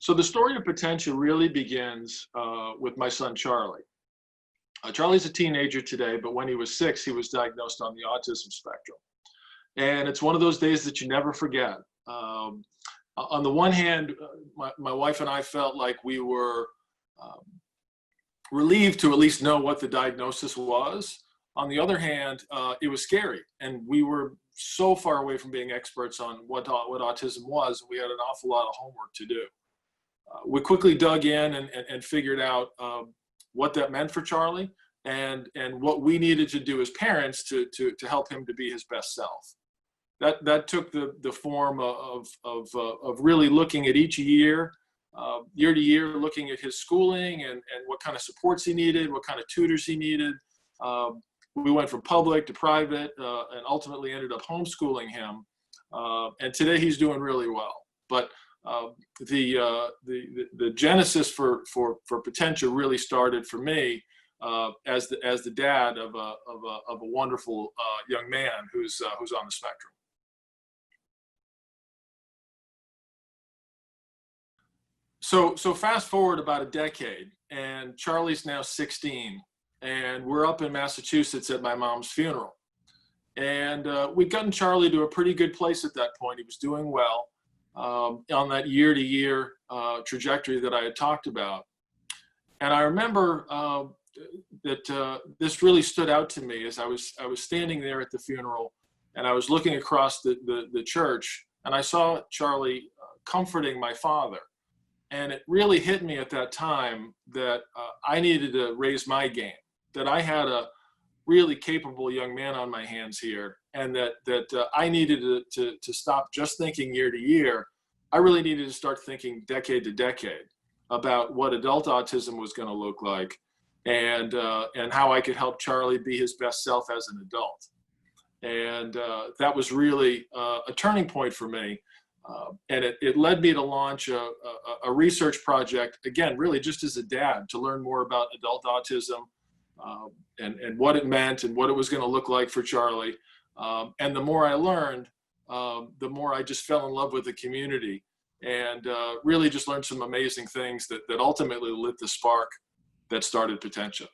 So the story of Potentia really begins with my son, Charlie. Charlie's a teenager today, but when he was 6, he was diagnosed on the autism spectrum. And it's one of those days that you never forget. On the one hand, my wife and I felt like we were relieved to at least know what the diagnosis was. On the other hand, it was scary, and we were so far away from being experts on what autism was. We had an awful lot of homework to do. We quickly dug in and figured out what that meant for Charlie, and what we needed to do as parents to help him to be his best self. That took the form of really looking at each year, year to year, looking at his schooling and what kind of supports he needed, what kind of tutors he needed. We went from public to private, and ultimately ended up homeschooling him. And today he's doing really well. But the genesis for Potentia really started for me as the dad of a wonderful young man who's on the spectrum. So fast forward about a decade, and Charlie's now 16, and we're up in Massachusetts at my mom's funeral. And we'd gotten Charlie to a pretty good place at that point. He was doing well on that year-to-year trajectory that I had talked about. And I remember that this really stood out to me as I was standing there at the funeral, and I was looking across the church, and I saw Charlie comforting my father. And it really hit me at that time that I needed to raise my game, that I had a really capable young man on my hands here, and that I needed to stop just thinking year to year. I really needed to start thinking decade to decade about what adult autism was going to look like, and how I could help Charlie be his best self as an adult. And that was really a turning point for me. And it led me to launch a research project, again, really just as a dad, to learn more about adult autism, and what it meant and what it was going to look like for Charlie. And the more I learned, the more I just fell in love with the community, and really just learned some amazing things that ultimately lit the spark that started Potentia.